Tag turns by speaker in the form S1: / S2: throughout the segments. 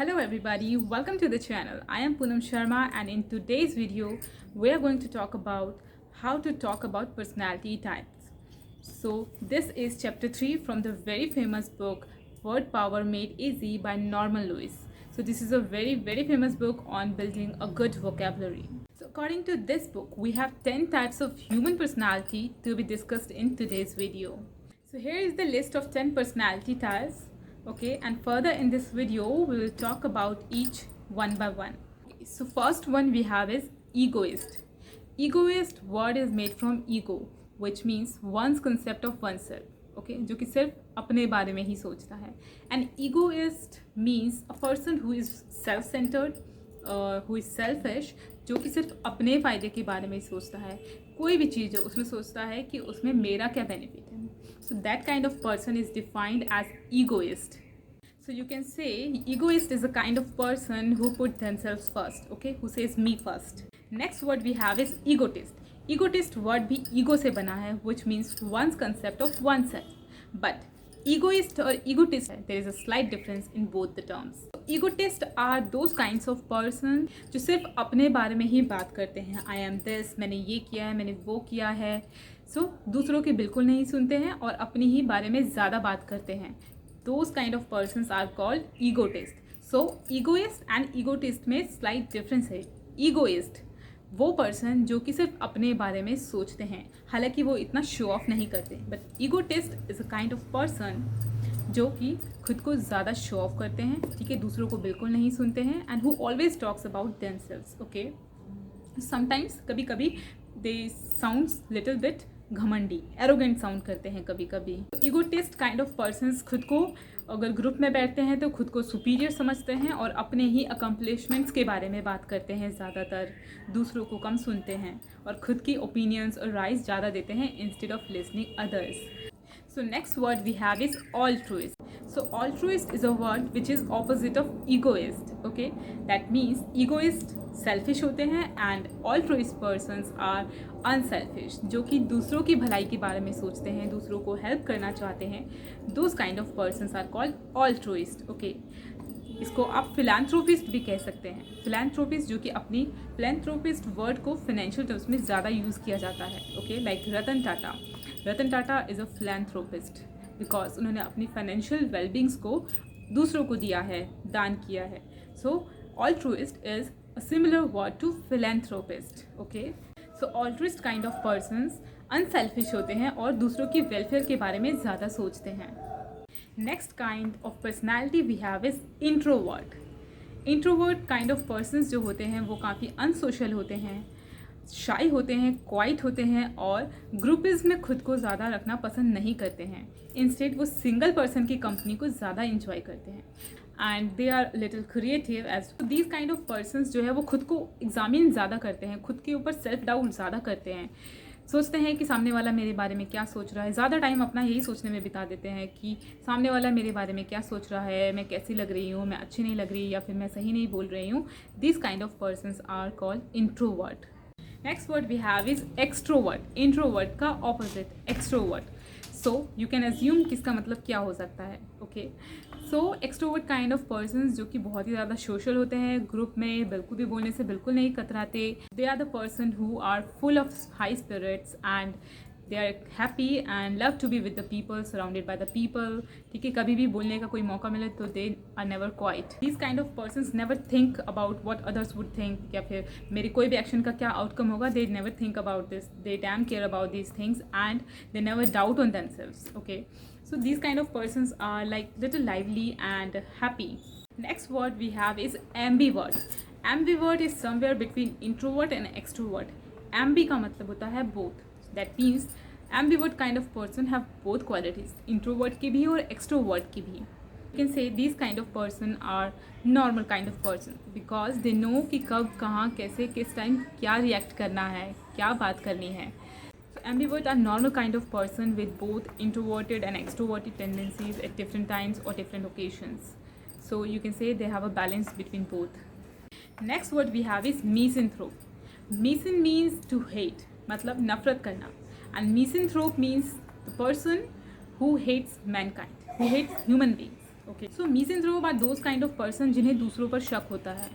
S1: Hello everybody, welcome to the channel. I am Poonam Sharma and in today's video we are going to talk about how to talk about personality types. So this is chapter 3 from the very famous book Word Power Made Easy by Norman Lewis. So this is a very famous book on building a good vocabulary. So according to this book we have 10 types of human personality to be discussed in today's video. So here is the list of 10 personality types. Okay, and further in this video we will talk about each one by one. So first one we have is egoist. Egoist word is made from ego, which means one's concept of oneself. Okay, जो कि सिर्फ अपने बारे में ही सोचता है. And egoist means a person who is self-centered, who is selfish, जो कि सिर्फ अपने फ़ायदे के बारे में ही सोचता है. कोई भी चीज़ है उसमें सोचता है कि उसमें मेरा क्या बेनिफिट है. So that kind of person is defined as egoist. So you can say egoist is a kind of person who put themselves first, okay, who says me first. Next word we have is egotist. Egotist word भी ego से बना है, which means one's concept of oneself. But egoist or egotist, there is a slight difference in both the terms. Egotist are those kinds of person जो सिर्फ अपने बारे में ही बात करते हैं. I am this, मैंने ये किया है, मैंने वो किया है. So दूसरों की बिल्कुल नहीं सुनते हैं और अपनी ही बारे में ज़्यादा बात करते हैं. Those kind of persons are called egotist. So egoist and egotist में slight difference है. Egoist वो पर्सन जो कि सिर्फ अपने बारे में सोचते हैं, हालांकि वो इतना शो ऑफ नहीं करते. But egotist is a kind of person जो कि खुद को ज़्यादा शो ऑफ करते हैं, ठीक है, दूसरों को बिल्कुल नहीं सुनते हैं. And who always talks about themselves. Okay, sometimes कभी कभी दे साउंड्स लिटिल बिट घमंडी, एरोगेंट साउंड करते हैं कभी कभी. ईगोटिस्ट काइंड ऑफ पर्सन्स खुद को अगर ग्रुप में बैठते हैं तो खुद को सुपीरियर समझते हैं और अपने ही अकम्पलिशमेंट्स के बारे में बात करते हैं ज़्यादातर, दूसरों को कम सुनते हैं और खुद की ओपिनियंस और राइज ज़्यादा देते हैं instead of listening others. So next word we have is altruist. So altruist is a word which is opposite of egoist. Okay, that means egoist selfish होते हैं and altruist persons are unselfish, जो कि दूसरों की भलाई के बारे में सोचते हैं, दूसरों को हेल्प करना चाहते हैं. Those kind of persons are called altruist. Okay, इसको आप फिलैंथ्रोपिस्ट भी कह सकते हैं. फिलैंथ्रोपिस्ट जो कि अपनी फिलैंथ्रोपिस्ट वर्ड को फाइनेंशियल टर्म्स में ज़्यादा यूज़ किया जाता है. Okay, like Ratan Tata. Ratan Tata is a philanthropist because उन्होंने अपनी फाइनेंशियल वेलबींग्स को दूसरों को दिया है, दान किया है. So altruist is a similar word to philanthropist. Okay, so altruist kind of persons unselfish होते हैं और दूसरों की वेलफेयर के बारे में ज़्यादा सोचते हैं. Next kind of personality we have is introvert. Introvert kind of persons जो होते हैं वो काफ़ी unsocial होते हैं, शाई होते हैं, क्वाइट होते हैं और ग्रुपिज़ में खुद को ज़्यादा रखना पसंद नहीं करते हैं. इंस्टेड वो सिंगल पर्सन की कंपनी को ज़्यादा इंजॉय करते हैं. And they are little creative as these kind of persons जो है वो खुद को एग्जामिन ज़्यादा करते हैं, खुद के ऊपर सेल्फ डाउट ज़्यादा करते हैं, सोचते हैं कि सामने वाला मेरे बारे में क्या सोच रहा है. ज़्यादा टाइम अपना यही सोचने में बिता देते हैं कि सामने वाला मेरे बारे में क्या सोच रहा है, मैं कैसी लग रही हूँ, मैं अच्छी नहीं लग रही या फिर मैं सही नहीं बोल रही हूँ. This kind of persons are called introvert. Next word we have is extrovert. Introvert का opposite extrovert. So you can assume किसका मतलब क्या हो सकता है. Okay, so extrovert kind of persons जो कि बहुत ही ज़्यादा सोशल होते हैं, ग्रुप में बिल्कुल भी बोलने से बिल्कुल नहीं कतराते. They are the person who are full of high spirits and they are happy and love to be with the people, surrounded by the people. ठीक है, कभी भी बोलने का कोई मौका मिले तो they are never quiet. These kind of persons never think about what others would think, या फिर मेरे कोई भी एक्शन का क्या आउटकम होगा. They never think about this, they dam care about these things and they never doubt on themselves. Okay, so these kind of persons are like little lively and happy. Next word we have is ambivert. Ambivert is somewhere between introvert and extrovert. Ambi का मतलब होता है both. That means ambivert kind of person have both qualities, introvert की भी और extrovert की भी. You can say these kind of person are normal kind of person because they know कि कब, कहाँ, कैसे, किस टाइम क्या react करना है, क्या बात करनी है. Ambivert are normal kind of person with both introverted and extroverted tendencies at different times or different occasions. So you can say they have a balance between both. Next word we have is misanthrope. Misan means to hate, मतलब नफरत करना, and misanthrope means the person who hates mankind, who hates human beings. Okay, so misanthrope are those kind of person जिन्हें दूसरों पर शक होता है.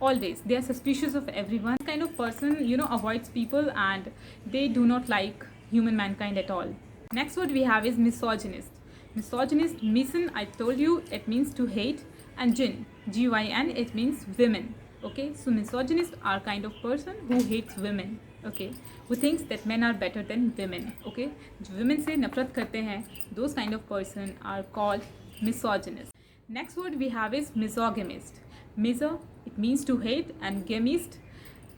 S1: Always they are suspicious of everyone. This kind of person, avoids people and they do not like human mankind at all. Next word we have is misogynist. Misogynist, misan, I told you, it means to hate, and gyn, gyn, it means women. Okay, so misogynists are kind of person who hates women. Okay, who thinks that men are better than women. Okay, जो women से नफरत करते हैं, those kind of person are called misogynist. Next word we have is misogamist. Miso, it means to hate, and gamist,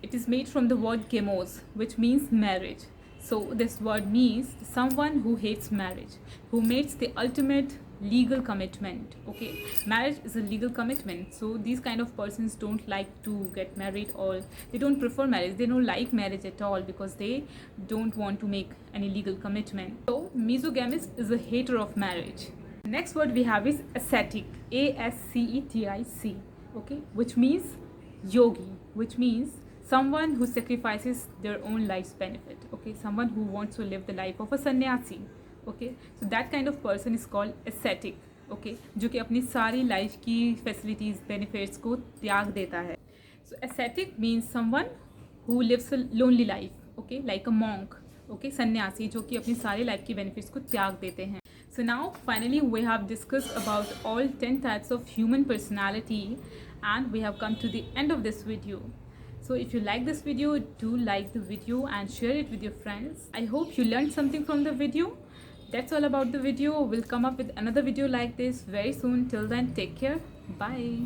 S1: it is made from the word gemos, which means marriage. So this word means someone who hates marriage, who makes the ultimate legal commitment. Okay, marriage is a legal commitment, so these kind of persons don't like to get married, or they don't prefer marriage, they don't like marriage at all because they don't want to make any legal commitment. So misogamist is a hater of marriage. Next word we have is ascetic, ascetic. Okay, which means yogi, which means someone who sacrifices their own life's benefit. Okay, someone who wants to live the life of a sannyasi. Okay, so that kind of person is called ascetic. Okay, जो कि अपनी सारी life की facilities benefits को त्याग देता है. So ascetic means someone who lives a lonely life. Okay, like a monk. Okay, सन्यासी जो कि अपनी सारी लाइफ की बेनिफिट्स को त्याग देते हैं. So now finally we have discussed about all 10 types of human personality, and we have come to the end of this video. So if you like this video, do like the video and share it with your friends. I hope you learned something from the video. That's all about the video. We'll come up with another video like this very soon. Till then, take care. Bye.